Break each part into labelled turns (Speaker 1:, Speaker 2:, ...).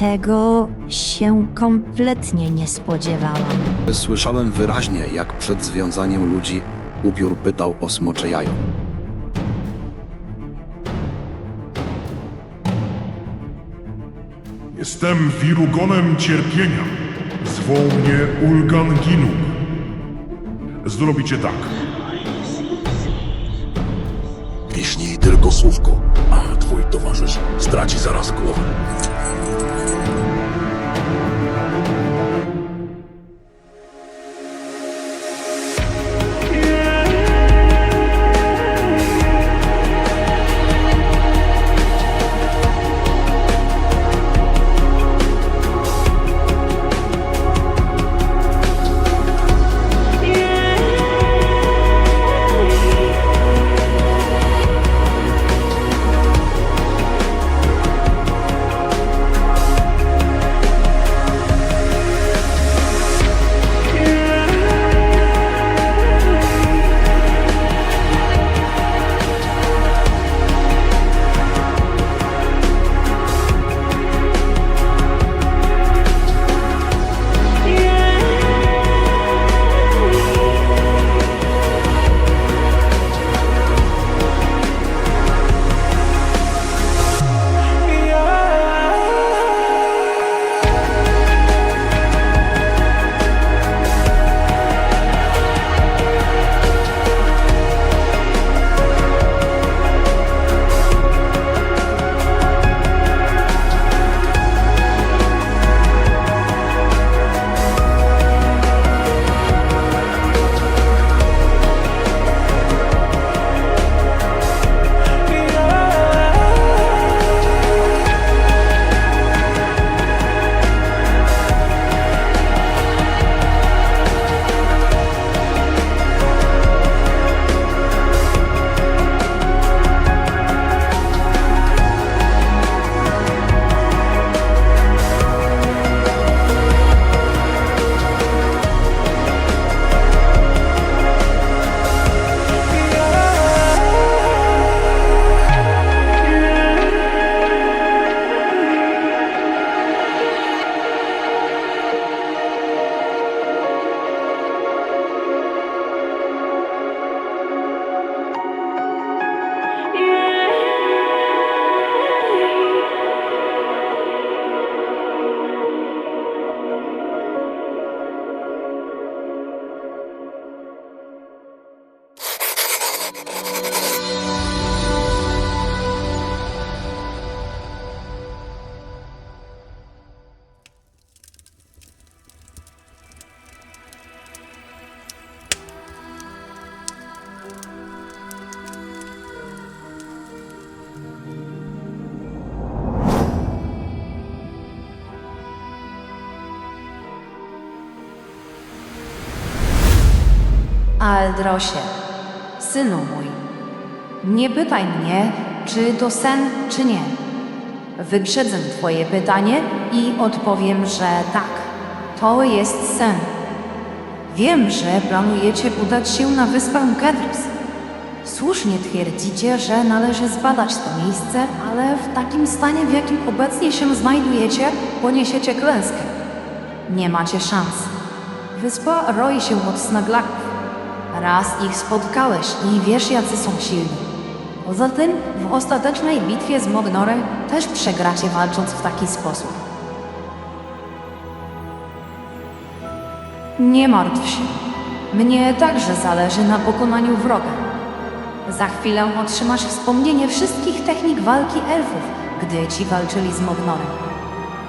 Speaker 1: Tego się kompletnie nie spodziewałam.
Speaker 2: Słyszałem wyraźnie, jak przed związaniem ludzi upiór pytał o smocze jajo.
Speaker 3: Jestem Wirugonem Cierpienia. Zwą mnie Ulgan Ginug. Zrobicie tak.
Speaker 4: Piśnij tylko słówko, a twój towarzysz straci zaraz głowę.
Speaker 5: Aldrosie, synu mój, nie pytaj mnie, czy to sen, czy nie. Wyprzedzę twoje pytanie i odpowiem, że tak, to jest sen. Wiem, że planujecie udać się na wyspę Kedrus. Słusznie twierdzicie, że należy zbadać to miejsce, ale w takim stanie, w jakim obecnie się znajdujecie, poniesiecie klęskę. Nie macie szans. Wyspa roi się od snaglaków. Raz ich spotkałeś i wiesz, jacy są silni. Poza tym w ostatecznej bitwie z Mognorem też przegracie, walcząc w taki sposób. Nie martw się. Mnie także zależy na pokonaniu wroga. Za chwilę otrzymasz wspomnienie wszystkich technik walki elfów, gdy ci walczyli z Mognorem.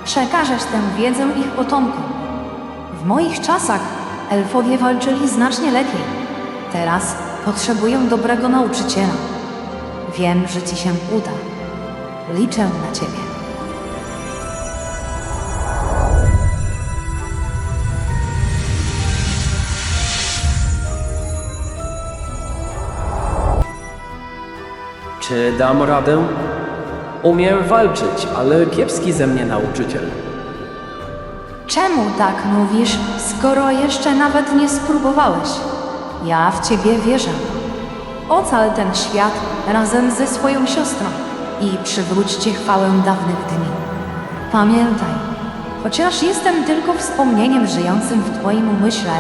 Speaker 5: Przekażesz tę wiedzę ich potomkom. W moich czasach elfowie walczyli znacznie lepiej. Teraz potrzebuję dobrego nauczyciela. Wiem, że ci się uda. Liczę na ciebie.
Speaker 6: Czy dam radę? Umiem walczyć, ale kiepski ze mnie nauczyciel.
Speaker 5: Czemu tak mówisz, skoro jeszcze nawet nie spróbowałeś? Ja w ciebie wierzę. Ocal ten świat razem ze swoją siostrą i przywróćcie chwałę dawnych dni. Pamiętaj, chociaż jestem tylko wspomnieniem żyjącym w twoim umyśle,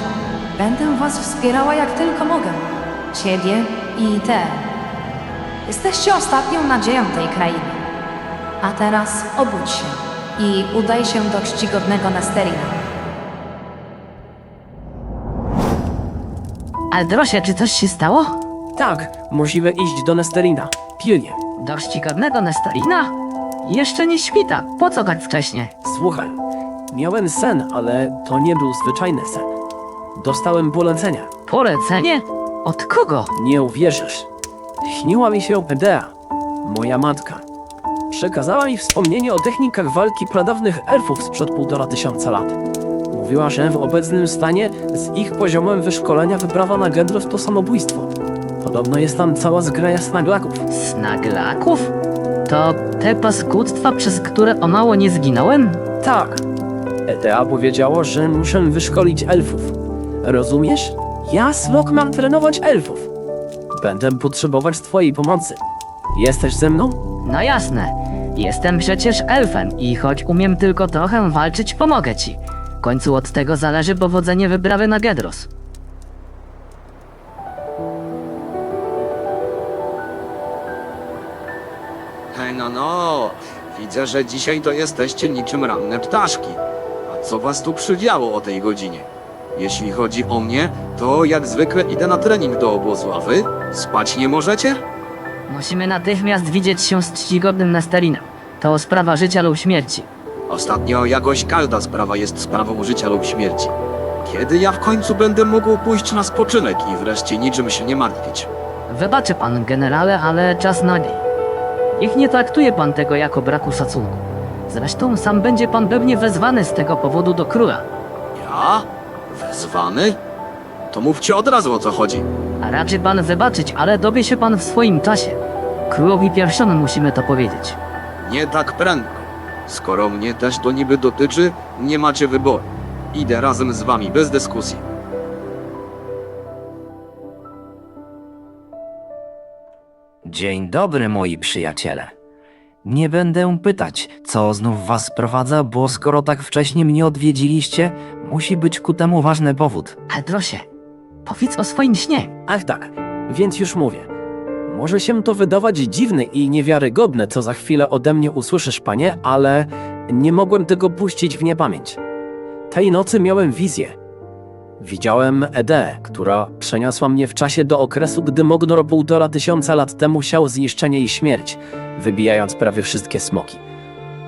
Speaker 5: będę was wspierała jak tylko mogę. Ciebie i te. Jesteście ostatnią nadzieją tej krainy. A teraz obudź się i udaj się do czcigodnego Nesterina.
Speaker 7: Aldrosie, czy coś się stało?
Speaker 6: Tak, musimy iść do Nesterina. Pilnie.
Speaker 7: Do czcigodnego Nestorina? Jeszcze nie świta, po co tak wcześnie?
Speaker 6: Słuchaj, miałem sen, ale to nie był zwyczajny sen. Dostałem polecenia.
Speaker 7: Polecenie? Od kogo?
Speaker 6: Nie uwierzysz. Śniła mi się Edea, moja matka. Przekazała mi wspomnienie o technikach walki pradawnych elfów sprzed 1500 lat. Mówiła, że w obecnym stanie z ich poziomem wyszkolenia wyprawa na Gedros to samobójstwo. Podobno jest tam cała zgraja snaglaków.
Speaker 7: Snaglaków? To te paskudztwa, przez które o mało nie zginąłem?
Speaker 6: Tak. Edea powiedziała, że muszę wyszkolić elfów. Rozumiesz? Ja, Smok, mam trenować elfów. Będę potrzebować twojej pomocy. Jesteś ze mną?
Speaker 7: No jasne. Jestem przecież elfem i choć umiem tylko trochę walczyć, pomogę ci. W końcu od tego zależy powodzenie wyprawy na Gedros.
Speaker 2: Hej, no, widzę, że dzisiaj to jesteście niczym ranne ptaszki. A co was tu przywiało o tej godzinie? Jeśli chodzi o mnie, to jak zwykle idę na trening do obozu, a wy? Spać nie możecie?
Speaker 7: Musimy natychmiast widzieć się z czcigodnym Nesterinem. To sprawa życia lub śmierci.
Speaker 2: Ostatnio jakoś każda sprawa jest sprawą życia lub śmierci. Kiedy ja w końcu będę mógł pójść na spoczynek i wreszcie niczym się nie martwić?
Speaker 7: Wybaczy pan, generale, ale czas na niej. Niech nie traktuje pan tego jako braku szacunku. Zresztą sam będzie pan pewnie wezwany z tego powodu do króla.
Speaker 2: Ja? Wezwany? To mówcie od razu, o co chodzi.
Speaker 7: A raczy pan wybaczyć, ale dowie się pan w swoim czasie. Królowi pierwszemu musimy to powiedzieć.
Speaker 2: Nie tak prędko. Skoro mnie też to niby dotyczy, nie macie wyboru. Idę razem z wami, bez dyskusji.
Speaker 8: Dzień dobry, moi przyjaciele. Nie będę pytać, co znów was sprowadza, bo skoro tak wcześnie mnie odwiedziliście, musi być ku temu ważny powód.
Speaker 7: Aldrosie, powiedz o swoim śnie.
Speaker 6: Ach tak, więc już mówię. Może się to wydawać dziwne i niewiarygodne, co za chwilę ode mnie usłyszysz, panie, ale nie mogłem tego puścić w niepamięć. Tej nocy miałem wizję. Widziałem Edeę, która przeniosła mnie w czasie do okresu, gdy Mognor 1500 lat temu siał zniszczenie i śmierć, wybijając prawie wszystkie smoki.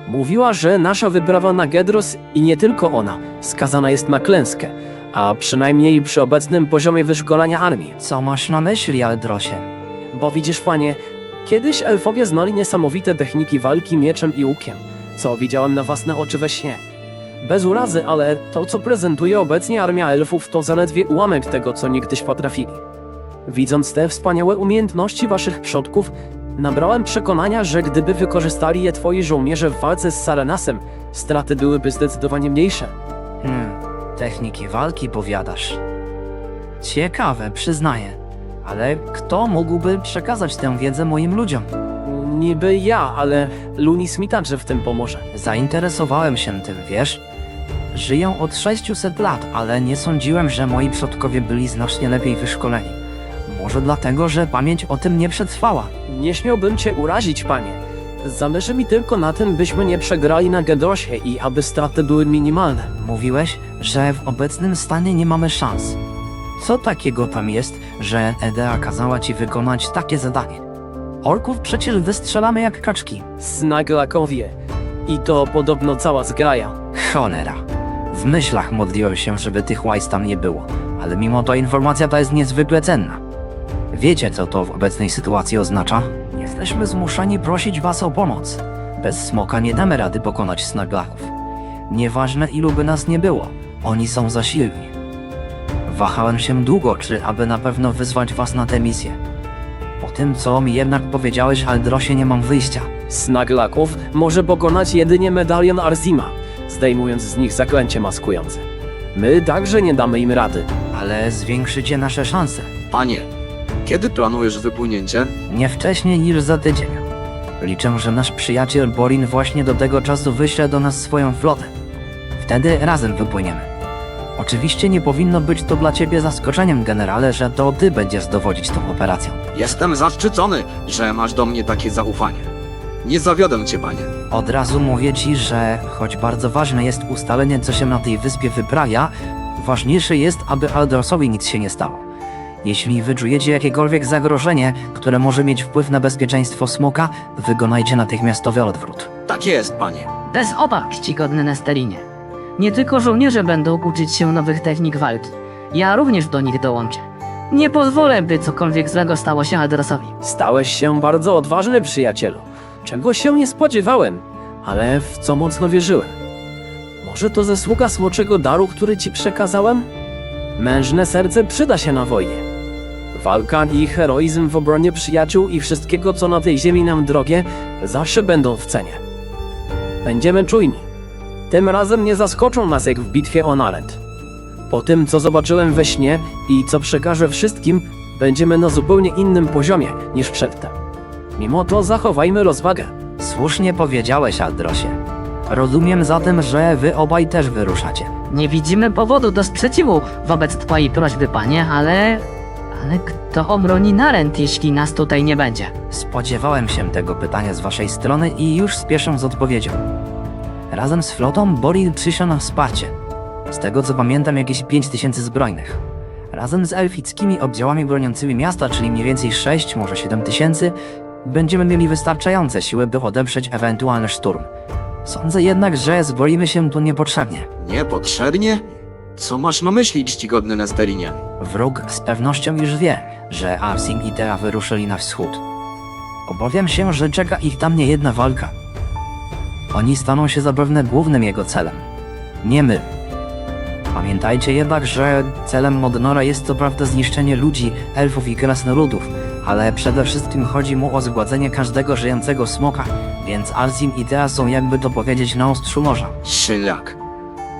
Speaker 6: Mówiła, że nasza wyprawa na Gedros i nie tylko ona skazana jest na klęskę, a przynajmniej przy obecnym poziomie wyszkolenia armii.
Speaker 8: Co masz na myśli, Aldrosie?
Speaker 6: Bo widzisz, panie, kiedyś elfowie znali niesamowite techniki walki mieczem i łukiem, co widziałem na własne oczy we śnie. Bez urazy, ale to, co prezentuje obecnie armia elfów, to zaledwie ułamek tego, co niegdyś potrafili. Widząc te wspaniałe umiejętności waszych przodków, nabrałem przekonania, że gdyby wykorzystali je twoi żołnierze w walce z Sarenasem, straty byłyby zdecydowanie mniejsze.
Speaker 8: Techniki walki powiadasz. Ciekawe, przyznaję. Ale kto mógłby przekazać tę wiedzę moim ludziom?
Speaker 6: Niby ja, ale Lunis mi także w tym pomoże.
Speaker 8: Zainteresowałem się tym, wiesz? Żyję od 600 lat, ale nie sądziłem, że moi przodkowie byli znacznie lepiej wyszkoleni. Może dlatego, że pamięć o tym nie przetrwała.
Speaker 6: Nie śmiałbym cię urazić, panie. Zależy mi tylko na tym, byśmy nie przegrali na Gedrosie i aby straty były minimalne.
Speaker 8: Mówiłeś, że w obecnym stanie nie mamy szans. Co takiego tam jest, że Edea kazała ci wykonać takie zadanie? Orków przecież wystrzelamy jak kaczki.
Speaker 6: Snaglakowie. I to podobno cała zgraja.
Speaker 8: Cholera. W myślach modliłem się, żeby tych łajs tam nie było, ale mimo to informacja ta jest niezwykle cenna. Wiecie, co to w obecnej sytuacji oznacza? Jesteśmy zmuszeni prosić was o pomoc. Bez smoka nie damy rady pokonać snaglaków. Nieważne, ilu by nas nie było, oni są za silni. Wahałem się długo, czy aby na pewno wyzwać was na tę misję. Po tym, co mi jednak powiedziałeś, Aldrosie, nie mam wyjścia.
Speaker 6: Snaglaków może pokonać jedynie medalion Arzima, zdejmując z nich zaklęcie maskujące. My także nie damy im rady.
Speaker 8: Ale zwiększycie nasze szanse.
Speaker 2: Panie, kiedy planujesz wypłynięcie?
Speaker 8: Nie wcześniej niż za tydzień. Liczę, że nasz przyjaciel Borin właśnie do tego czasu wyśle do nas swoją flotę. Wtedy razem wypłyniemy. Oczywiście nie powinno być to dla ciebie zaskoczeniem, generale, że to ty będziesz dowodzić tą operacją.
Speaker 2: Jestem zaszczycony, że masz do mnie takie zaufanie. Nie zawiodę cię, panie.
Speaker 8: Od razu mówię ci, że choć bardzo ważne jest ustalenie, co się na tej wyspie wyprawia, ważniejsze jest, aby Aldrosowi nic się nie stało. Jeśli wyczujecie jakiekolwiek zagrożenie, które może mieć wpływ na bezpieczeństwo smoka, wykonajcie natychmiastowy odwrót.
Speaker 2: Tak jest, panie.
Speaker 7: Bez obaw, czcigodny Nesterinie. Nie tylko żołnierze będą uczyć się nowych technik walki. Ja również do nich dołączę. Nie pozwolę, by cokolwiek złego stało się Aldrosowi.
Speaker 6: Stałeś się bardzo odważny, przyjacielu. Czego się nie spodziewałem, ale w co mocno wierzyłem. Może to zasługa smoczego daru, który ci przekazałem? Mężne serce przyda się na wojnie. Walka i heroizm w obronie przyjaciół i wszystkiego, co na tej ziemi nam drogie, zawsze będą w cenie. Będziemy czujni. Tym razem nie zaskoczą nas jak w bitwie o Narent. Po tym, co zobaczyłem we śnie i co przekażę wszystkim, będziemy na zupełnie innym poziomie niż przedtem. Mimo to zachowajmy rozwagę.
Speaker 8: Słusznie powiedziałeś, Aldrosie. Rozumiem zatem, że wy obaj też wyruszacie.
Speaker 7: Nie widzimy powodu do sprzeciwu wobec twojej prośby, panie, ale kto obroni Narent, jeśli nas tutaj nie będzie?
Speaker 8: Spodziewałem się tego pytania z waszej strony i już spieszę z odpowiedzią. Razem z flotą Borin przyszedł na wsparcie. Z tego co pamiętam, jakieś 5000 zbrojnych. Razem z elfickimi oddziałami broniącymi miasta, czyli mniej więcej 6, może 7000, będziemy mieli wystarczające siły, by odeprzeć ewentualny szturm. Sądzę jednak, że zbrojimy się tu niepotrzebnie.
Speaker 2: Niepotrzebnie? Co masz na myśli, czcigodny Nesterinie?
Speaker 8: Wróg z pewnością już wie, że Arsing i Terra wyruszyli na wschód. Obawiam się, że czeka ich tam niejedna walka. Oni staną się zapewne głównym jego celem. Nie my. Pamiętajcie jednak, że celem Modnora jest co prawda zniszczenie ludzi, elfów i krasnoludów, ale przede wszystkim chodzi mu o zgładzenie każdego żyjącego smoka, więc Arsing i Terra są, jakby to powiedzieć, na ostrzu noża.
Speaker 2: Szlak.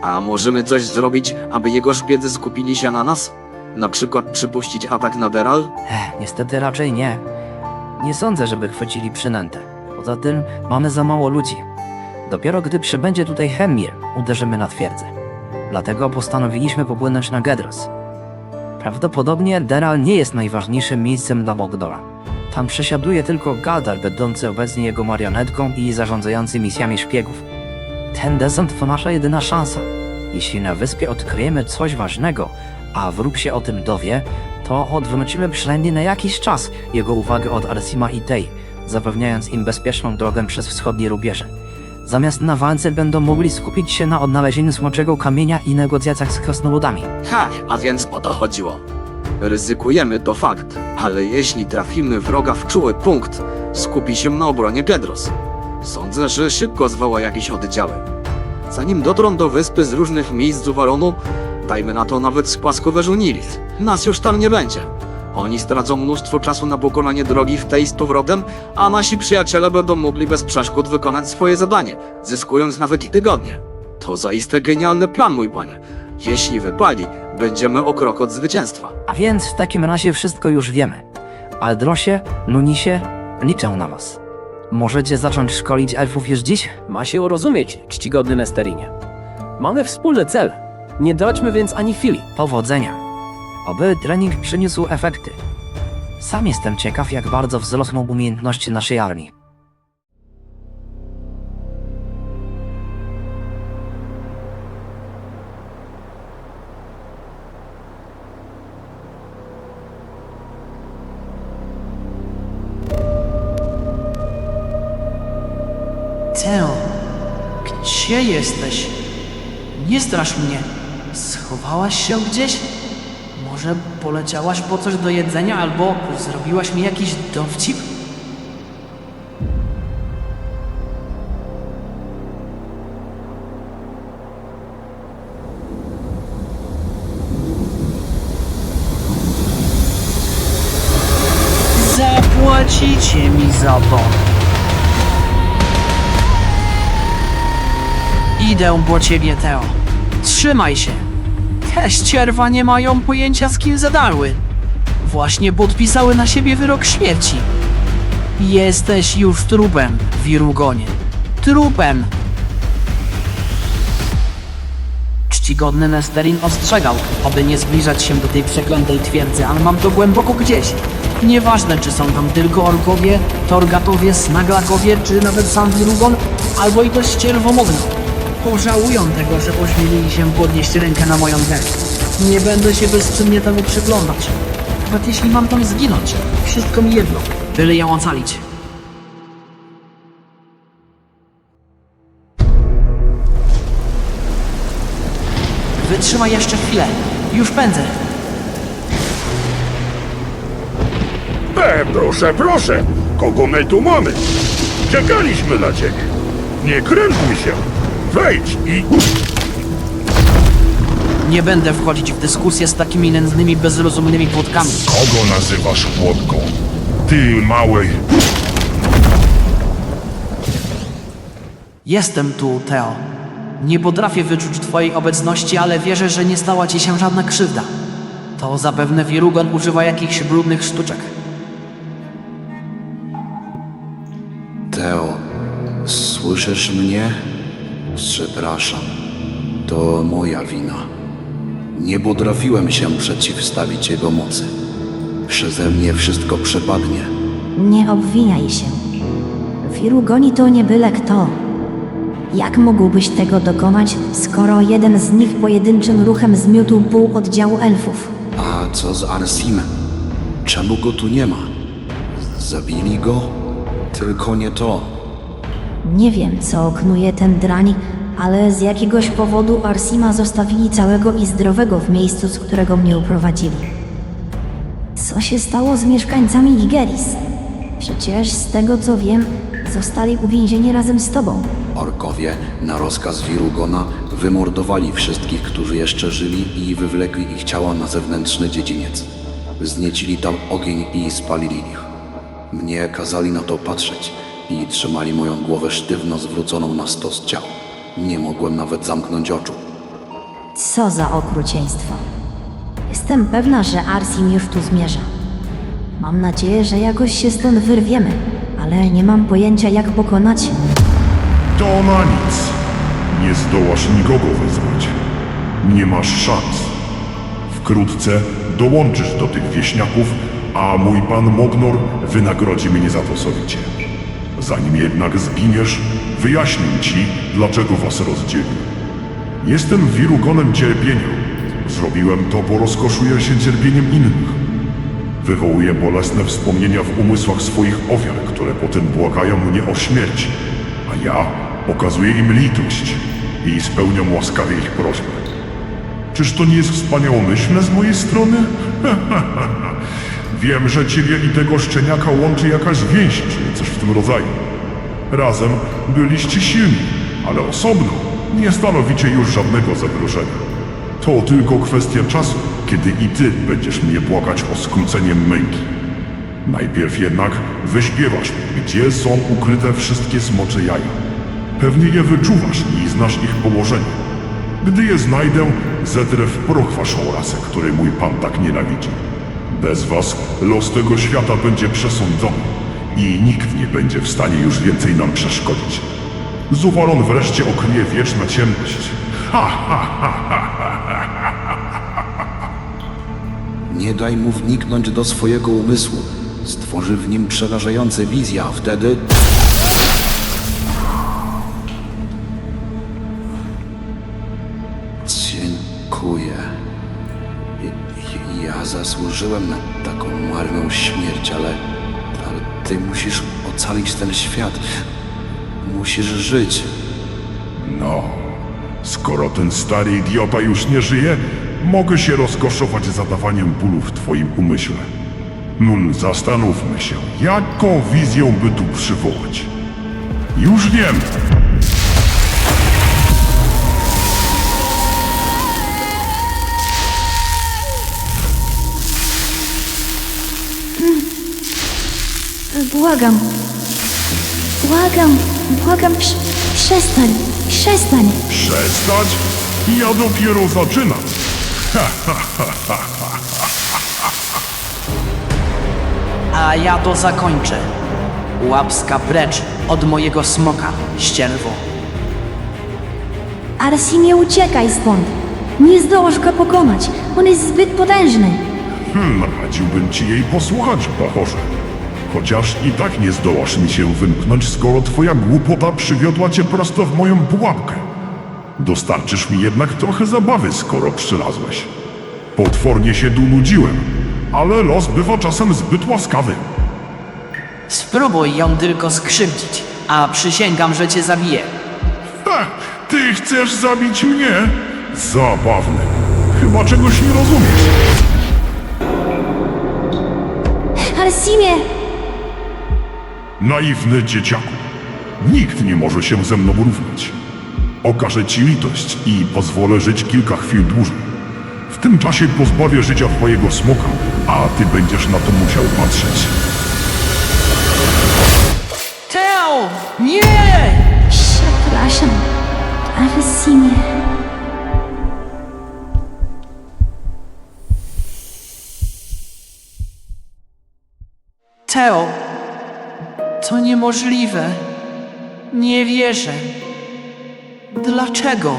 Speaker 2: A możemy coś zrobić, aby jego szpiedzy skupili się na nas? Na przykład przypuścić atak na Deral?
Speaker 8: Niestety raczej nie. Nie sądzę, żeby chwycili przynętę. Poza tym mamy za mało ludzi. Dopiero gdy przybędzie tutaj Hemir, uderzymy na twierdzę. Dlatego postanowiliśmy popłynąć na Gedros. Prawdopodobnie Deral nie jest najważniejszym miejscem dla Mogdora. Tam przesiaduje tylko Galdar, będący obecnie jego marionetką i zarządzający misjami szpiegów. Ten desant to nasza jedyna szansa. Jeśli na wyspie odkryjemy coś ważnego, a wróg się o tym dowie, to odwrócimy przynajmniej na jakiś czas jego uwagę od Arsima i Tei, zapewniając im bezpieczną drogę przez wschodnie rubieże. Zamiast na walce będą mogli skupić się na odnalezieniu smoczego kamienia i negocjacjach z krasnoludami.
Speaker 2: A więc o to chodziło. Ryzykujemy, to fakt, ale jeśli trafimy wroga w czuły punkt, skupi się na obronie Gedros. Sądzę, że szybko zwoła jakieś oddziały. Zanim dotrą do wyspy z różnych miejsc Uwaronu, dajmy na to nawet z płaskowyżu Nilit, nas już tam nie będzie. Oni stracą mnóstwo czasu na pokonanie drogi w tej z powrotem, a nasi przyjaciele będą mogli bez przeszkód wykonać swoje zadanie, zyskując nawet i tygodnie. To zaiste genialny plan, mój panie. Jeśli wypali, będziemy o krok od zwycięstwa.
Speaker 8: A więc w takim razie wszystko już wiemy. Aldrosie, Nunisie, liczę na was. Możecie zacząć szkolić elfów już dziś?
Speaker 6: Ma się rozumieć, czcigodny Nesterinie. Mamy wspólny cel. Nie traćmy więc ani chwili.
Speaker 8: Powodzenia. Oby trening przyniósł efekty. Sam jestem ciekaw, jak bardzo wzrosną umiejętności naszej armii.
Speaker 9: Teo, gdzie jesteś? Nie strasz mnie. Schowałaś się gdzieś? Może poleciałaś po coś do jedzenia, albo zrobiłaś mi jakiś dowcip? Zapłacicie mi za to. Idę po ciebie, Teo. Trzymaj się. Te ścierwa nie mają pojęcia, z kim zadarły. Właśnie podpisały na siebie wyrok śmierci. Jesteś już trupem, Wirugonie. Trupem! Czcigodny Nesterin ostrzegał, aby nie zbliżać się do tej przeklętej twierdzy, ale mam to głęboko gdzieś. Nieważne, czy są tam tylko orkowie, torgatowie, snaglakowie, czy nawet sam Wirugon, albo i też ścierwomogno. Pożałują tego, że ośmielili się podnieść rękę na moją grę. Nie będę się bezczynnie temu przyglądać. Nawet jeśli mam tam zginąć, wszystko mi jedno, byle ją ocalić. Wytrzymaj jeszcze chwilę. Już pędzę.
Speaker 4: Proszę, proszę! Kogo my tu mamy? Czekaliśmy na ciebie. Nie krępuj się. Wejdź i...
Speaker 9: Nie będę wchodzić w dyskusję z takimi nędznymi, bezrozumnymi płotkami.
Speaker 3: Kogo nazywasz płotką? Ty, małej...
Speaker 9: Jestem tu, Teo. Nie potrafię wyczuć twojej obecności, ale wierzę, że nie stała ci się żadna krzywda. To zapewne Wirugon używa jakichś brudnych sztuczek.
Speaker 10: Teo, słyszysz mnie? Przepraszam. To moja wina. Nie potrafiłem się przeciwstawić jego mocy. Przeze mnie wszystko przepadnie.
Speaker 1: Nie obwiniaj się. Wirugoni to nie byle kto. Jak mógłbyś tego dokonać, skoro jeden z nich pojedynczym ruchem zmiótł pół oddziału elfów?
Speaker 10: A co z Arsimem? Czemu go tu nie ma? Zabili go? Tylko nie to.
Speaker 1: Nie wiem, co knuje ten drań, ale z jakiegoś powodu Arsima zostawili całego i zdrowego w miejscu, z którego mnie uprowadzili. Co się stało z mieszkańcami Igeris? Przecież z tego co wiem, zostali uwięzieni razem z tobą.
Speaker 10: Orkowie na rozkaz Wirugona wymordowali wszystkich, którzy jeszcze żyli i wywlekli ich ciała na zewnętrzny dziedziniec. Wzniecili tam ogień i spalili ich. Mnie kazali na to patrzeć i trzymali moją głowę sztywno zwróconą na stos ciał. Nie mogłem nawet zamknąć oczu.
Speaker 1: Co za okrucieństwo. Jestem pewna, że Arsim już tu zmierza. Mam nadzieję, że jakoś się stąd wyrwiemy, ale nie mam pojęcia, jak pokonać.
Speaker 3: To na nic. Nie zdołasz nikogo wezwać. Nie masz szans. Wkrótce dołączysz do tych wieśniaków, a mój pan Mognor wynagrodzi mnie za to sowicie. Zanim jednak zginiesz, wyjaśnię ci, dlaczego was rozdzielił. Jestem Wirugonem cierpienia. Zrobiłem to, bo rozkoszuję się cierpieniem innych. Wywołuję bolesne wspomnienia w umysłach swoich ofiar, które potem błagają mnie o śmierć, a ja okazuję im litość i spełniam łaskawie ich prośbę. Czyż to nie jest wspaniałomyślne z mojej strony? Wiem, że ciebie i tego szczeniaka łączy jakaś więź, czy coś w tym rodzaju. Razem byliście silni, ale osobno nie stanowicie już żadnego zagrożenia. To tylko kwestia czasu, kiedy i ty będziesz mnie błagać o skrócenie męki. Najpierw jednak wyśpiewasz mi, gdzie są ukryte wszystkie smocze jaja. Pewnie je wyczuwasz i znasz ich położenie. Gdy je znajdę, zetrę w proch waszą rasę, której mój pan tak nienawidzi. Bez was los tego świata będzie przesądzony i nikt nie będzie w stanie już więcej nam przeszkodzić. Zuwaron wreszcie okryje wieczna ciemność. Ha, ha, ha, ha, ha, ha.
Speaker 10: Nie daj mu wniknąć do swojego umysłu. Stworzy w nim przerażające wizje, a wtedy... Dziękuję. Ja zasłużyłem na taką marną śmierć, ale ty musisz ocalić ten świat. Musisz żyć.
Speaker 3: No, skoro ten stary idiota już nie żyje, mogę się rozkoszować zadawaniem bólu w twoim umyśle. Nun, zastanówmy się, jaką wizję by tu przywołać. Już wiem!
Speaker 1: Błagam. Błagam, przestań.
Speaker 3: Przestać? Ja dopiero zaczynam.
Speaker 9: A ja to zakończę. Łapska precz od mojego smoka, ścierwo.
Speaker 1: Arsimie, uciekaj stąd! Nie zdołasz go pokonać, on jest zbyt potężny.
Speaker 3: Radziłbym ci jej posłuchać, Bachorze. Chociaż i tak nie zdołasz mi się wymknąć, skoro twoja głupota przywiodła cię prosto w moją pułapkę. Dostarczysz mi jednak trochę zabawy, skoro przylazłeś. Potwornie się tu nudziłem, ale los bywa czasem zbyt łaskawy.
Speaker 9: Spróbuj ją tylko skrzywdzić, a przysięgam, że cię zabiję.
Speaker 3: Ha! Ty chcesz zabić mnie? Zabawne. Chyba czegoś nie rozumiesz.
Speaker 1: Arsimie!
Speaker 3: Naiwny dzieciaku. Nikt nie może się ze mną równać. Okażę ci litość i pozwolę żyć kilka chwil dłużej. W tym czasie pozbawię życia twojego smoka, a ty będziesz na to musiał patrzeć.
Speaker 9: Teo! Nie!
Speaker 1: Przepraszam, Arsimie.
Speaker 9: Teo! To niemożliwe. Nie wierzę. Dlaczego?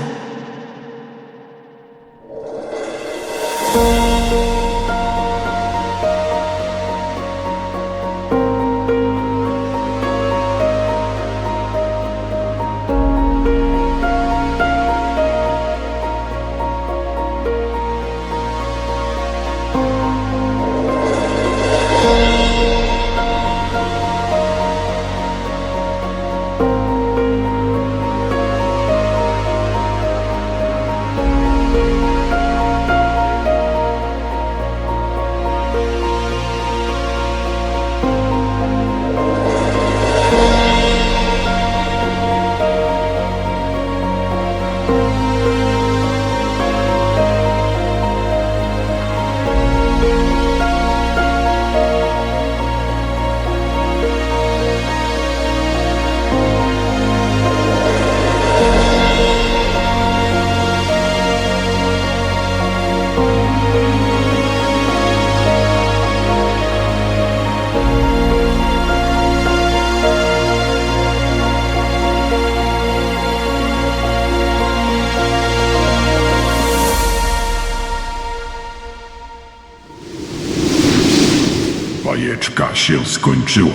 Speaker 3: Bajeczka się skończyła.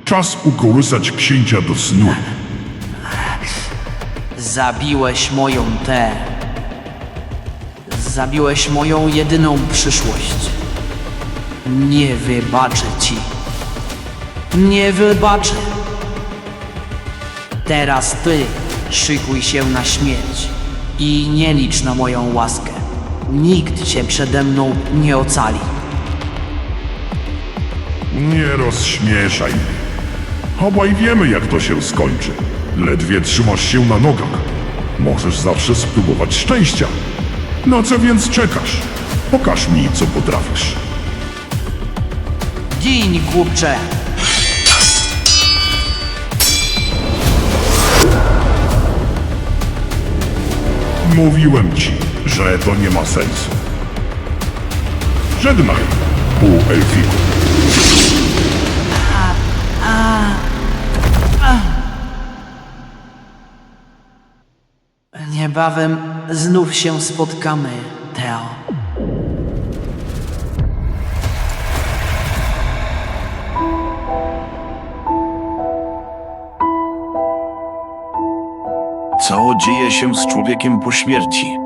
Speaker 3: Czas ukołysać księcia do snu.
Speaker 9: Zabiłeś moją Zabiłeś moją jedyną przyszłość. Nie wybaczę ci. Nie wybaczę. Teraz ty szykuj się na śmierć i nie licz na moją łaskę. Nikt cię przede mną nie ocali.
Speaker 3: Nie rozśmieszaj mnie. Obaj wiemy, jak to się skończy. Ledwie trzymasz się na nogach. Możesz zawsze spróbować szczęścia. Na co więc czekasz? Pokaż mi, co potrafisz.
Speaker 9: Gin, głupcze!
Speaker 3: Mówiłem ci, że to nie ma sensu. Żegnaj, półelfiku.
Speaker 9: Niebawem znów się spotkamy, Teo.
Speaker 10: Co dzieje się z człowiekiem po śmierci?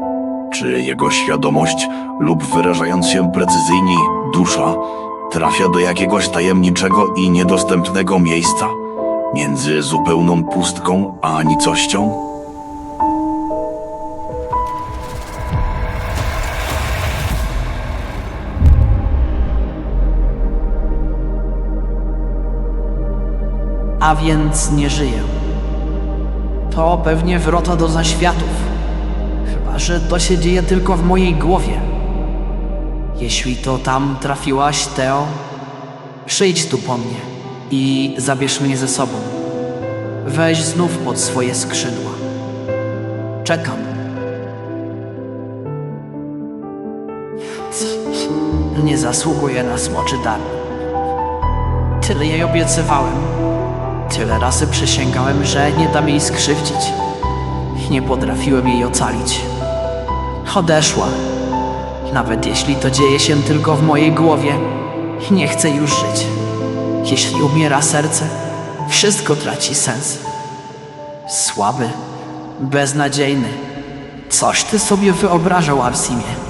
Speaker 10: Czy jego świadomość, lub wyrażając się precyzyjniej, dusza, trafia do jakiegoś tajemniczego i niedostępnego miejsca między zupełną pustką a nicością?
Speaker 9: A więc nie żyję. To pewnie wrota do zaświatów. Chyba że to się dzieje tylko w mojej głowie. Jeśli to tam trafiłaś, Teo, przyjdź tu po mnie i zabierz mnie ze sobą. Weź znów pod swoje skrzydła. Czekam. Nie zasługuję na smoczy dar. Tyle jej obiecywałem. Tyle razy przysięgałem, że nie dam jej skrzywdzić. Nie potrafiłem jej ocalić. Odeszła. Nawet jeśli to dzieje się tylko w mojej głowie, nie chcę już żyć. Jeśli umiera serce, wszystko traci sens. Słaby, beznadziejny. Coś ty sobie wyobrażał, Arsimie.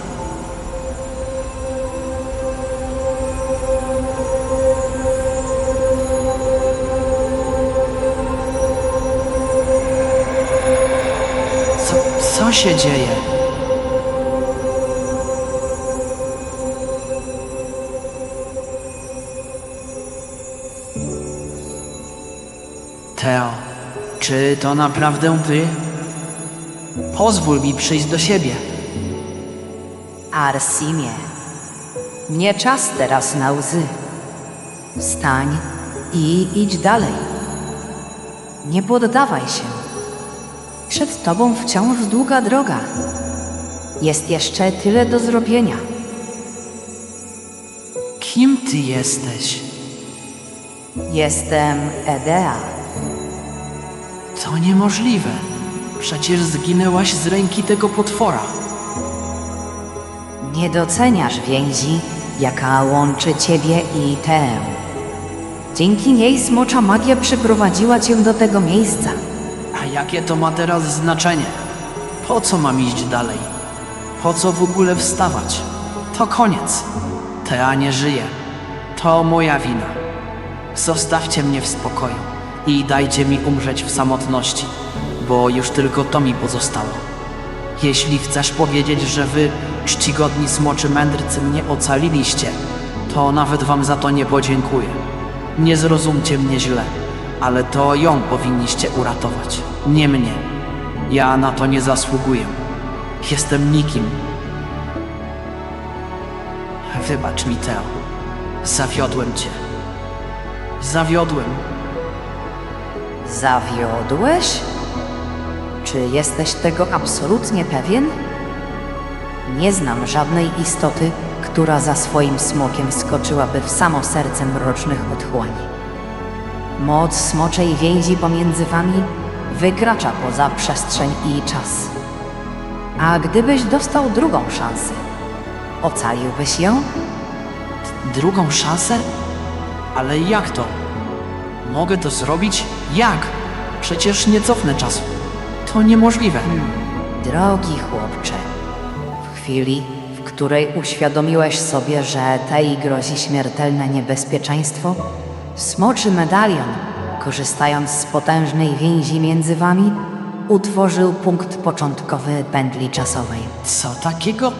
Speaker 9: Co się dzieje? Teo, czy to naprawdę wy? Pozwól mi przyjść do siebie.
Speaker 5: Arsimie, nie czas teraz na łzy. Wstań i idź dalej. Nie poddawaj się. Przed tobą wciąż długa droga. Jest jeszcze tyle do zrobienia.
Speaker 9: Kim ty jesteś?
Speaker 5: Jestem Edea.
Speaker 9: To niemożliwe. Przecież zginęłaś z ręki tego potwora.
Speaker 5: Nie doceniasz więzi, jaka łączy ciebie i tę. Dzięki niej smocza magia przyprowadziła cię do tego miejsca.
Speaker 9: A jakie to ma teraz znaczenie? Po co mam iść dalej? Po co w ogóle wstawać? To koniec. Tea nie żyje. To moja wina. Zostawcie mnie w spokoju i dajcie mi umrzeć w samotności, bo już tylko to mi pozostało. Jeśli chcesz powiedzieć, że wy, czcigodni smoczy mędrcy, mnie ocaliliście, to nawet wam za to nie podziękuję. Nie zrozumcie mnie źle, ale to ją powinniście uratować, nie mnie. Ja na to nie zasługuję. Jestem nikim. Wybacz mi, Teo. Zawiodłem cię. Zawiodłem.
Speaker 5: Zawiodłeś? Czy jesteś tego absolutnie pewien? Nie znam żadnej istoty, która za swoim smokiem skoczyłaby w samo serce mrocznych otchłani. Moc smoczej więzi pomiędzy wami wykracza poza przestrzeń i czas. A gdybyś dostał drugą szansę, ocaliłbyś ją?
Speaker 9: Drugą szansę? Ale jak to? Mogę to zrobić? Jak? Przecież nie cofnę czasu. To niemożliwe.
Speaker 5: Drogi chłopcze, w chwili, w której uświadomiłeś sobie, że tej grozi śmiertelne niebezpieczeństwo, smoczy medalion, korzystając z potężnej więzi między wami, utworzył punkt początkowy pętli czasowej.
Speaker 9: Co takiego?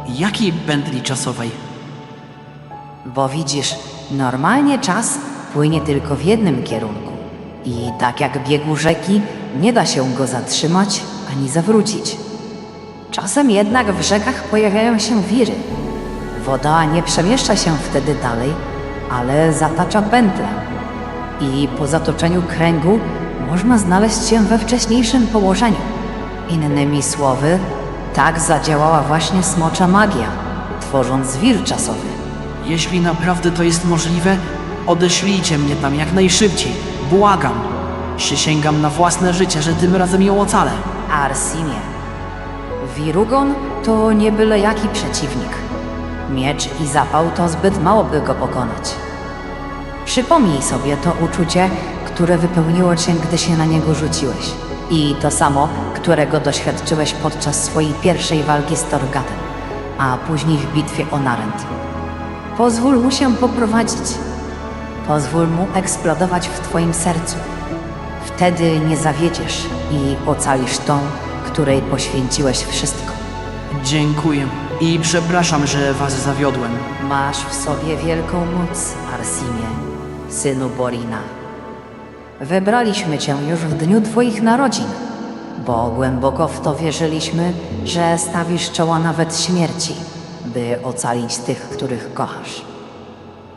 Speaker 9: Jakiej pętli czasowej?
Speaker 5: Bo widzisz, normalnie czas płynie tylko w jednym kierunku i tak jak biegu rzeki, nie da się go zatrzymać ani zawrócić. Czasem jednak w rzekach pojawiają się wiry. Woda nie przemieszcza się wtedy dalej, ale zatacza pętlę. I po zatoczeniu kręgu można znaleźć się we wcześniejszym położeniu. Innymi słowy, tak zadziałała właśnie smocza magia, tworząc wir czasowy.
Speaker 9: Jeśli naprawdę to jest możliwe, odeślijcie mnie tam jak najszybciej. Błagam. Przysięgam na własne życie, że tym razem ją ocalę.
Speaker 5: Arsimie. Wirugon to nie byle jaki przeciwnik. Miecz i zapał to zbyt mało, by go pokonać. Przypomnij sobie to uczucie, które wypełniło cię, gdy się na niego rzuciłeś. I to samo, którego doświadczyłeś podczas swojej pierwszej walki z Torgatem, a później w bitwie o Narent. Pozwól mu się poprowadzić. Pozwól mu eksplodować w twoim sercu. Wtedy nie zawiedziesz i ocalisz tą, której poświęciłeś wszystko.
Speaker 9: Dziękuję i przepraszam, że was zawiodłem.
Speaker 5: Masz w sobie wielką moc, Arsimie, synu Borina. Wybraliśmy cię już w dniu twoich narodzin, bo głęboko w to wierzyliśmy, że stawisz czoła nawet śmierci, by ocalić tych, których kochasz.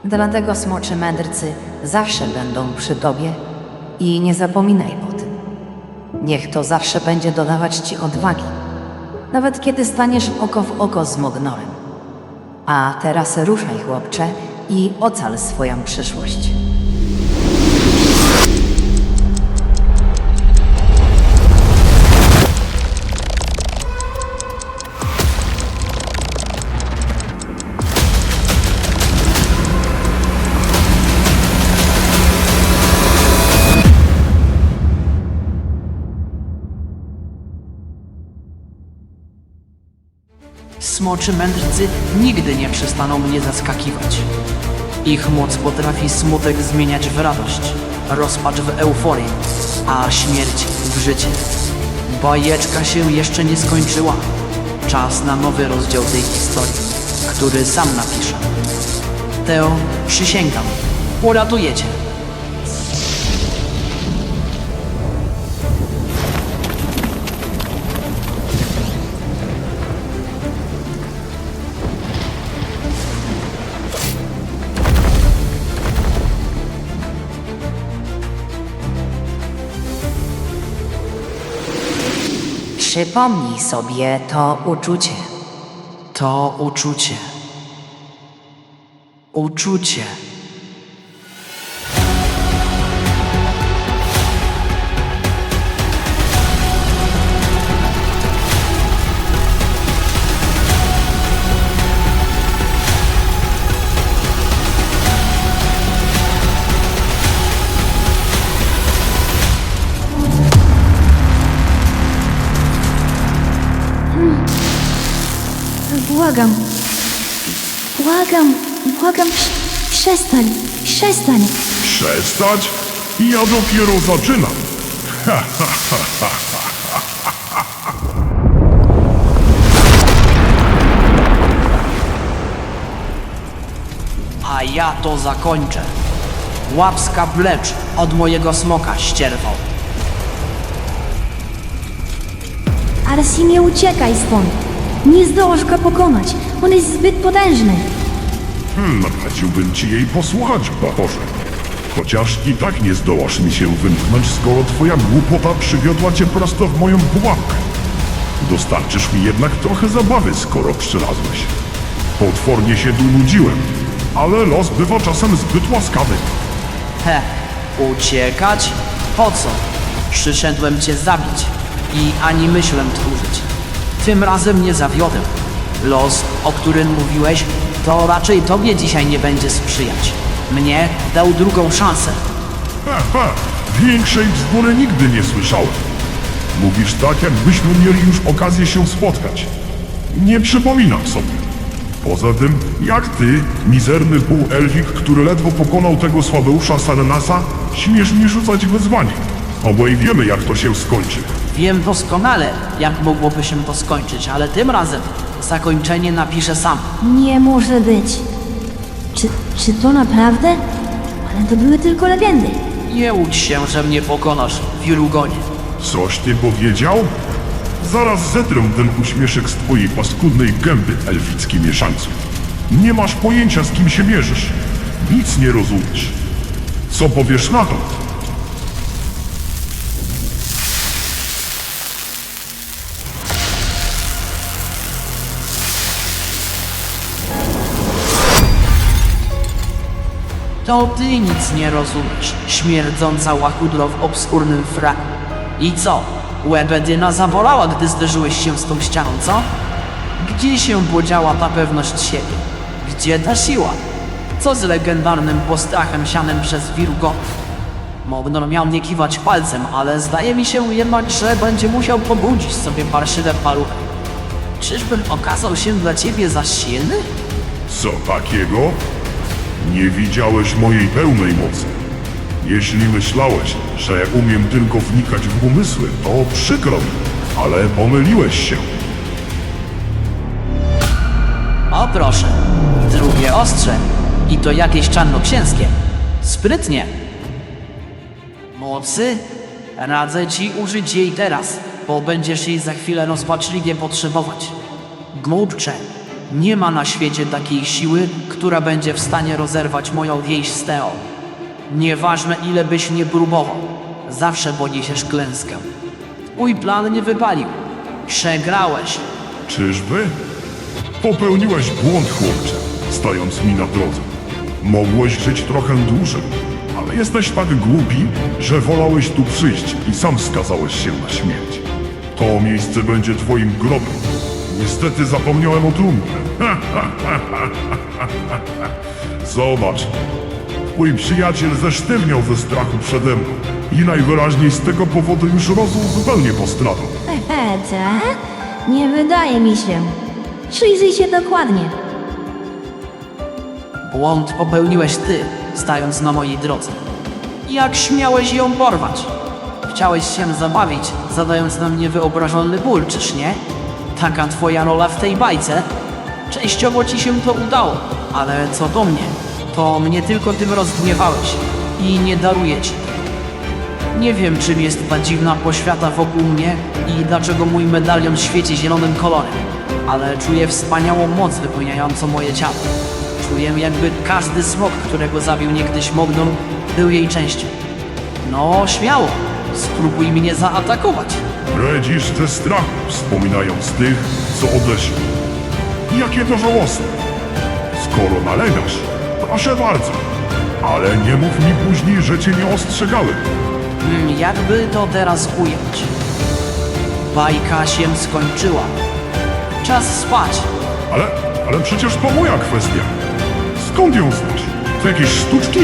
Speaker 5: Dlatego smoczy mędrcy zawsze będą przy tobie i nie zapominaj o tym. Niech to zawsze będzie dodawać ci odwagi, nawet kiedy staniesz oko w oko z Mognorem. A teraz ruszaj, chłopcze, i ocal swoją przyszłość.
Speaker 9: Smoczy mędrcy nigdy nie przestaną mnie zaskakiwać. Ich moc potrafi smutek zmieniać w radość, rozpacz w euforię, a śmierć w życie. Bajeczka się jeszcze nie skończyła. Czas na nowy rozdział tej historii, który sam napiszę. Teo, przysięgam, uratujecie.
Speaker 5: Przypomnij sobie to uczucie.
Speaker 9: To uczucie. Uczucie.
Speaker 1: Błagam. Błagam, przestań.
Speaker 3: Przestać? Ja dopiero zaczynam.
Speaker 9: A ja to zakończę. Łapska blecz od mojego smoka, ścierwo.
Speaker 1: Arsimie, uciekaj stąd. Nie zdołasz go pokonać. On jest zbyt potężny.
Speaker 3: Radziłbym ci jej posłuchać, Bachorze. Chociaż i tak nie zdołasz mi się wymknąć, skoro twoja głupota przywiodła cię prosto w moją pułapkę. Dostarczysz mi jednak trochę zabawy, skoro przylazłeś. Potwornie się tu nudziłem, ale los bywa czasem zbyt łaskawy.
Speaker 9: Uciekać? Po co? Przyszedłem cię zabić i ani myślem tchórzyć. Tym razem nie zawiodę. Los, o którym mówiłeś, to raczej tobie dzisiaj nie będzie sprzyjać. Mnie dał drugą szansę.
Speaker 3: Większej bzdury nigdy nie słyszałem. Mówisz tak, jakbyśmy mieli już okazję się spotkać. Nie przypominam sobie. Poza tym, jak ty, mizerny półelfik, który ledwo pokonał tego słabeusza Sarnasa, śmiesz mi rzucać wyzwanie. Obaj wiemy, jak to się skończy.
Speaker 9: Wiem doskonale, jak mogłoby się to skończyć, ale tym razem zakończenie napiszę sam.
Speaker 1: Nie może być. Czy to naprawdę? Ale to były tylko legendy.
Speaker 9: Nie łudź się, że mnie pokonasz, Wirugonie.
Speaker 3: Coś ty powiedział? Zaraz zetrę ten uśmieszek z twojej paskudnej gęby, elficki mieszańcu. Nie masz pojęcia, z kim się mierzysz. Nic nie rozumiesz. Co powiesz na to?
Speaker 9: To ty nic nie rozumiesz, śmierdząca łachudro w obskurnym fraku. I co? Łebedyna zabolała, gdy zderzyłeś się z tą ścianą, co? Gdzie się podziała ta pewność siebie? Gdzie ta siła? Co z legendarnym postrachem sianym przez Wirugona? Mogno miał mnie kiwać palcem, ale zdaje mi się jednak, że będzie musiał pobudzić sobie parszywe paluchy. Czyżbym okazał się dla ciebie za silny?
Speaker 3: Co takiego? Nie widziałeś mojej pełnej mocy. Jeśli myślałeś, że umiem tylko wnikać w umysły, to przykro mi, ale pomyliłeś się.
Speaker 9: O proszę, drugie ostrze. I to jakieś czarnoksięskie. Sprytnie. Mocy? Radzę ci użyć jej teraz, bo będziesz jej za chwilę rozpaczliwie potrzebować. Głupcze, nie ma na świecie takiej siły, która będzie w stanie rozerwać moją więź z Teo. Nieważne ile byś nie próbował, zawsze poniesiesz klęskę. Twój plan nie wypalił. Przegrałeś.
Speaker 3: Czyżby? Popełniłeś błąd, chłopcze, stając mi na drodze. Mogłeś żyć trochę dłużej, ale jesteś tak głupi, że wolałeś tu przyjść i sam skazałeś się na śmierć. To miejsce będzie twoim grobem. Niestety zapomniałem o trumnie. Zobacz, twój przyjaciel zesztywniał ze strachu przede mną i najwyraźniej z tego powodu już rozum zupełnie postradał.
Speaker 1: Tak? Nie wydaje mi się. Przyjrzyj się dokładnie.
Speaker 9: Błąd popełniłeś ty, stając na mojej drodze. Jak śmiałeś ją porwać? Chciałeś się zabawić, zadając nam niewyobrażalny ból, czyż nie? Taka twoja rola w tej bajce? Częściowo ci się to udało, ale co do mnie, to mnie tylko tym rozgniewałeś i nie daruję ci. Nie wiem, czym jest ta dziwna poświata wokół mnie i dlaczego mój medalion świeci zielonym kolorem, ale czuję wspaniałą moc wypełniającą moje ciało. Czuję, jakby każdy smok, którego zabił niegdyś Mognum, był jej częścią. No, śmiało, spróbuj mnie zaatakować.
Speaker 3: Bredzisz ze strachu, wspominając tych, co odeszli. Jakie to żałosne. Skoro nalegasz, proszę bardzo. Ale nie mów mi później, że cię nie ostrzegałem.
Speaker 9: Jakby to teraz ująć? Bajka się skończyła. Czas spać.
Speaker 3: Ale przecież to moja kwestia. Skąd ją znasz? To jakieś sztuczki?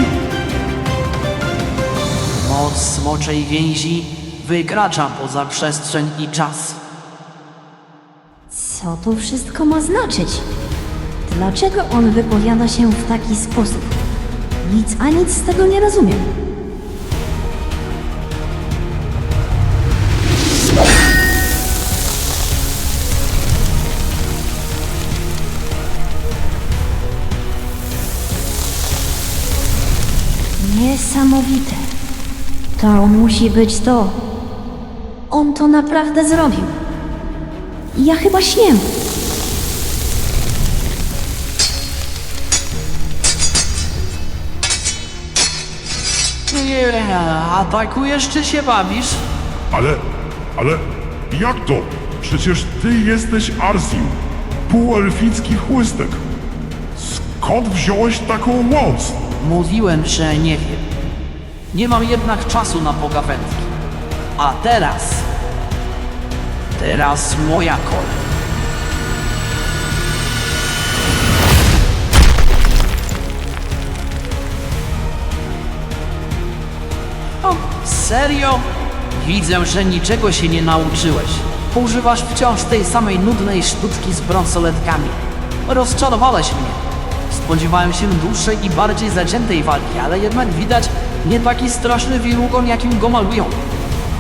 Speaker 9: Moc smoczej więzi wykracza poza przestrzeń i czas.
Speaker 1: Co to wszystko ma znaczyć? Dlaczego on wypowiada się w taki sposób? Nic z tego nie rozumiem. Niesamowite. To musi być to. On to naprawdę zrobił. Ja chyba śnię.
Speaker 9: Nie, atakujesz czy się bawisz?
Speaker 3: Ale jak to? Przecież ty jesteś Arsim, półelficki chłystek. Skąd wziąłeś taką moc?
Speaker 9: Mówiłem, że nie wiem. Nie mam jednak czasu na pogawędki. A teraz... Teraz moja kolej. O, serio? Widzę, że niczego się nie nauczyłeś. Używasz wciąż tej samej nudnej sztuczki z bransoletkami. Rozczarowałeś mnie. Spodziewałem się dłuższej i bardziej zaciętej walki, ale jednak widać nie taki straszny wirugon, jakim go malują.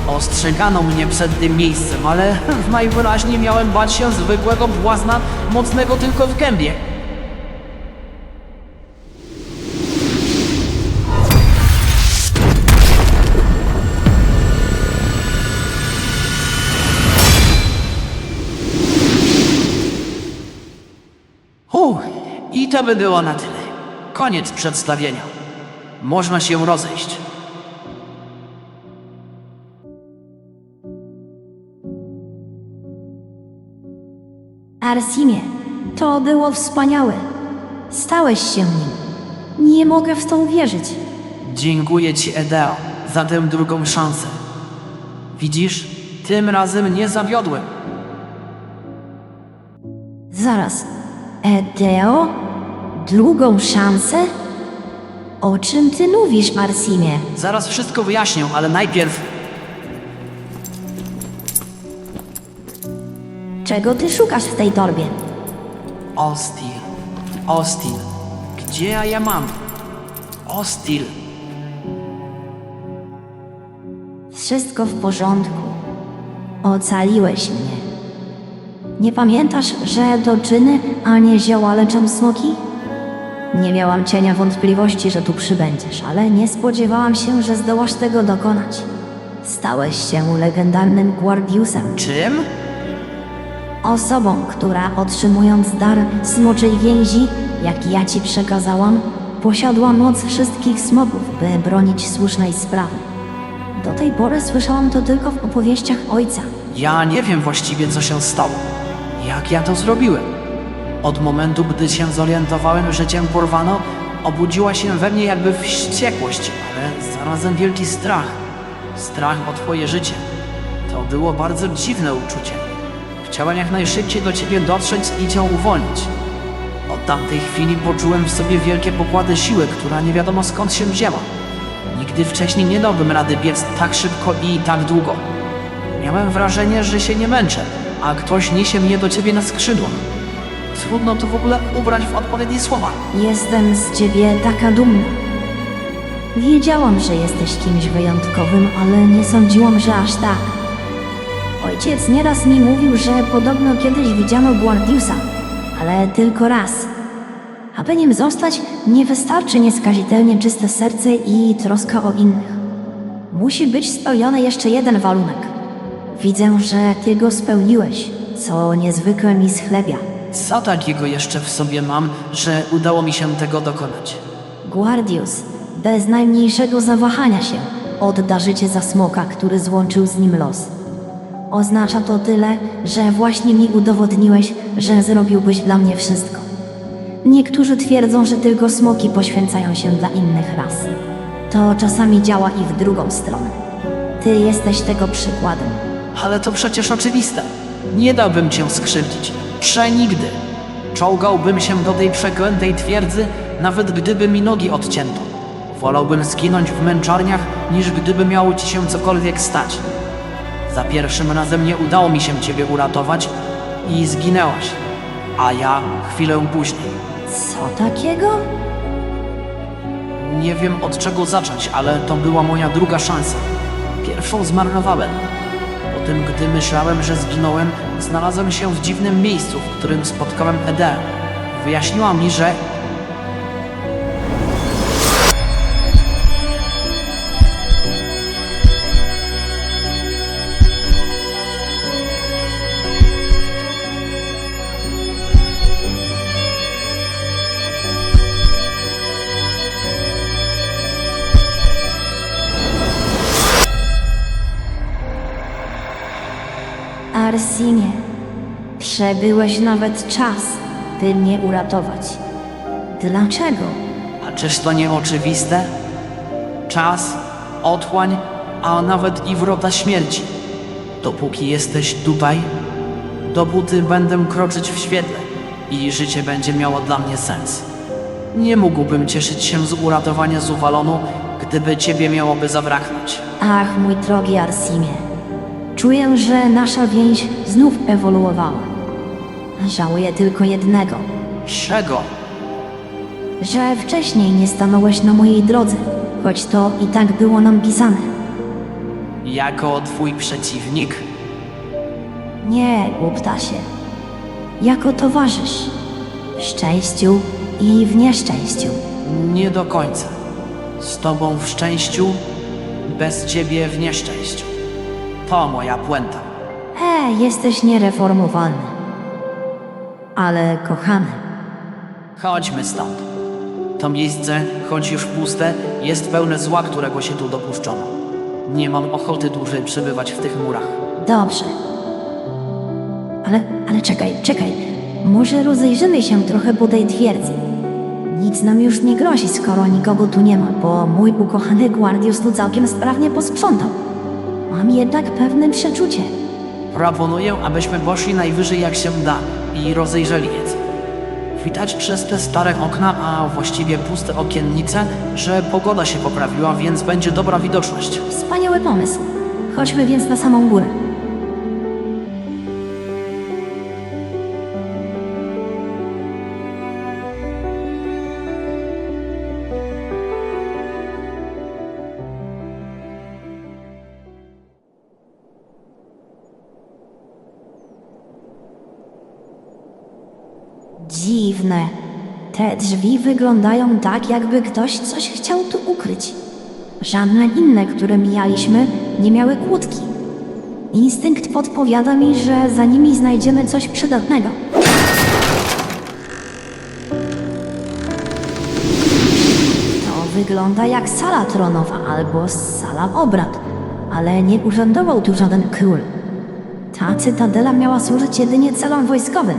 Speaker 9: Ostrzegano mnie przed tym miejscem, ale najwyraźniej miałem bać się zwykłego błazna, mocnego tylko w gębie. I to by było na tyle. Koniec przedstawienia. Można się rozejść.
Speaker 1: Arsimie, to było wspaniałe. Stałeś się nim. Nie mogę w to uwierzyć.
Speaker 9: Dziękuję ci, Edeo, za tę drugą szansę. Widzisz, tym razem nie zawiodłem.
Speaker 1: Zaraz. Edeo? Drugą szansę? O czym ty mówisz, Arsimie?
Speaker 9: Zaraz wszystko wyjaśnię, ale najpierw...
Speaker 1: Czego ty szukasz w tej torbie?
Speaker 9: Ostil. Gdzie ja je mam? Ostil.
Speaker 1: Wszystko w porządku. Ocaliłeś mnie. Nie pamiętasz, że to czyny, a nie zioła leczą smoki? Nie miałam cienia wątpliwości, że tu przybędziesz, ale nie spodziewałam się, że zdołasz tego dokonać. Stałeś się legendarnym Guardiusem.
Speaker 9: Czym?
Speaker 1: Osobą, która otrzymując dar smoczej więzi, jak ja ci przekazałam, posiadła moc wszystkich smoków, by bronić słusznej sprawy. Do tej pory słyszałam to tylko w opowieściach ojca.
Speaker 9: Ja nie wiem właściwie, co się stało. Jak ja to zrobiłem? Od momentu, gdy się zorientowałem, że cię porwano, obudziła się we mnie jakby wściekłość, ale zarazem wielki strach. Strach o twoje życie. To było bardzo dziwne uczucie. Chciałem jak najszybciej do ciebie dotrzeć i cię uwolnić. Od tamtej chwili poczułem w sobie wielkie pokłady siły, która nie wiadomo skąd się wzięła. Nigdy wcześniej nie dałbym rady biec tak szybko i tak długo. Miałem wrażenie, że się nie męczę, a ktoś niesie mnie do ciebie na skrzydłach. Trudno to w ogóle ubrać w odpowiednie słowa.
Speaker 1: Jestem z ciebie taka dumna. Wiedziałam, że jesteś kimś wyjątkowym, ale nie sądziłam, że aż tak. Ojciec nieraz mi mówił, że podobno kiedyś widziano Guardiusa, ale tylko raz. Aby nim zostać, nie wystarczy nieskazitelnie czyste serce i troska o innych. Musi być spełniony jeszcze jeden warunek. Widzę, że ty go spełniłeś, co niezwykle mi schlebia.
Speaker 9: Co takiego jeszcze w sobie mam, że udało mi się tego dokonać?
Speaker 1: Guardius, bez najmniejszego zawahania się, odda życie za smoka, który złączył z nim los. Oznacza to tyle, że właśnie mi udowodniłeś, że zrobiłbyś dla mnie wszystko. Niektórzy twierdzą, że tylko smoki poświęcają się dla innych ras. To czasami działa i w drugą stronę. Ty jesteś tego przykładem.
Speaker 9: Ale to przecież oczywiste. Nie dałbym cię skrzywdzić. Przenigdy. Czołgałbym się do tej przeklętej twierdzy, nawet gdyby mi nogi odcięto. Wolałbym zginąć w męczarniach, niż gdyby miało ci się cokolwiek stać. Za pierwszym razem nie udało mi się ciebie uratować i zginęłaś. A ja chwilę później.
Speaker 1: Co takiego?
Speaker 9: Nie wiem od czego zacząć, ale to była moja druga szansa. Pierwszą zmarnowałem. Po tym, gdy myślałem, że zginąłem, znalazłem się w dziwnym miejscu, w którym spotkałem Edę. Wyjaśniła mi, że...
Speaker 1: Arsimie, przebyłeś nawet czas, by mnie uratować. Dlaczego?
Speaker 9: A czyż to nie oczywiste? Czas, otchłań, a nawet i wrota śmierci. Dopóki jesteś tutaj, dopóty będę kroczyć w świetle i życie będzie miało dla mnie sens. Nie mógłbym cieszyć się z uratowania z Uwalonu, gdyby ciebie miałoby zabraknąć.
Speaker 1: Ach, mój drogi Arsimie. Czuję, że nasza więź znów ewoluowała. Żałuję tylko jednego,
Speaker 9: Czego?
Speaker 1: że wcześniej nie stanąłeś na mojej drodze, choć to i tak było nam pisane.
Speaker 9: Jako twój przeciwnik?
Speaker 1: Nie, głuptasie. Jako towarzysz. W szczęściu i w nieszczęściu.
Speaker 9: Nie do końca. Z tobą w szczęściu, bez ciebie w nieszczęściu. To moja puenta.
Speaker 1: Jesteś niereformowalny. Ale kochany.
Speaker 9: Chodźmy stąd. To miejsce, choć już puste, jest pełne zła, którego się tu dopuszczono. Nie mam ochoty dłużej przebywać w tych murach.
Speaker 1: Dobrze. Ale czekaj. Może rozejrzymy się trochę po tej twierdzy. Nic nam już nie grozi, skoro nikogo tu nie ma, bo mój ukochany Guardius tu całkiem sprawnie posprzątał. Mam jednak pewne przeczucie.
Speaker 9: Proponuję, abyśmy poszli najwyżej jak się da i rozejrzeli nieco. Widać przez te stare okna, a właściwie puste okiennice, że pogoda się poprawiła, więc będzie dobra widoczność.
Speaker 1: Wspaniały pomysł. Chodźmy więc na samą górę. Dziwne. Te drzwi wyglądają tak, jakby ktoś coś chciał tu ukryć. Żadne inne, które mijaliśmy, nie miały kłódki. Instynkt podpowiada mi, że za nimi znajdziemy coś przydatnego. To wygląda jak sala tronowa albo sala obrad, ale nie urzędował tu żaden król. Ta cytadela miała służyć jedynie celom wojskowym.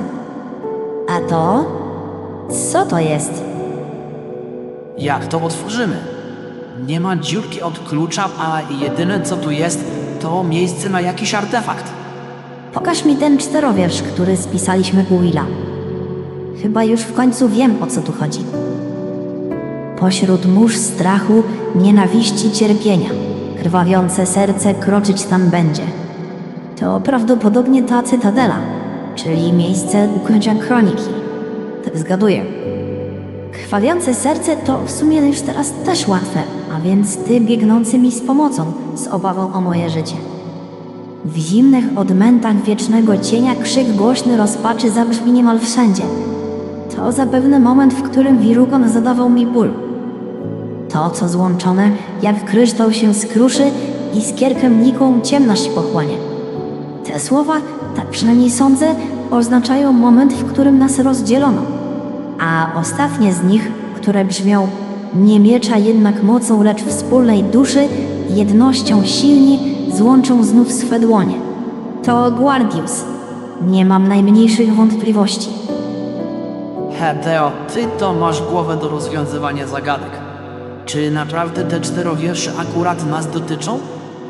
Speaker 1: A to? Co to jest?
Speaker 9: Jak to otworzymy? Nie ma dziurki od klucza, a jedyne co tu jest, to miejsce na jakiś artefakt.
Speaker 1: Pokaż mi ten czterowiersz, który spisaliśmy u Willa. Chyba już w końcu wiem, o co tu chodzi. Pośród mórz strachu, nienawiści, cierpienia, krwawiące serce kroczyć tam będzie. To prawdopodobnie ta cytadela, czyli miejsce ukrycia kroniki. Tak zgaduję. Krwawiące serce to w sumie już teraz też łatwe, a więc ty biegnący mi z pomocą, z obawą o moje życie. W zimnych odmętach wiecznego cienia krzyk głośny rozpaczy zabrzmi niemal wszędzie. To zapewne moment, w którym Wirugon zadawał mi ból. To, co złączone, jak kryształ się skruszy i skierkiem nikłą ciemność pochłonie. Te słowa, tak przynajmniej sądzę, oznaczają moment, w którym nas rozdzielono. A ostatnie z nich, które brzmią nie miecza jednak mocą, lecz wspólnej duszy, jednością silni złączą znów swe dłonie. To Guardius. Nie mam najmniejszych wątpliwości.
Speaker 9: Hedeo, ty to masz głowę do rozwiązywania zagadek. Czy naprawdę te czterowiersze akurat nas dotyczą?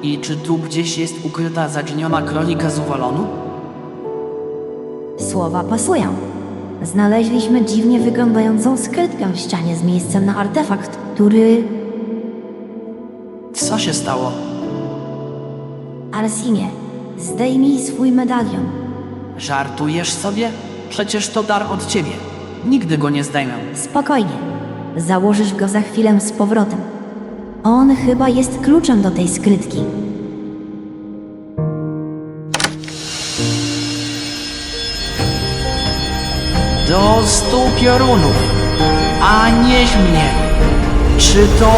Speaker 9: I czy tu gdzieś jest ukryta zaginiona królika z Uwalonu?
Speaker 1: Słowa pasują. Znaleźliśmy dziwnie wyglądającą skrytkę w ścianie z miejscem na artefakt, który...
Speaker 9: Co się stało?
Speaker 1: Arsimie, zdejmij swój medalion.
Speaker 9: Żartujesz sobie? Przecież to dar od ciebie. Nigdy go nie zdejmę.
Speaker 1: Spokojnie. Założysz go za chwilę z powrotem. On chyba jest kluczem do tej skrytki.
Speaker 9: Do 100 piorunów. A nieś mnie. Czy to...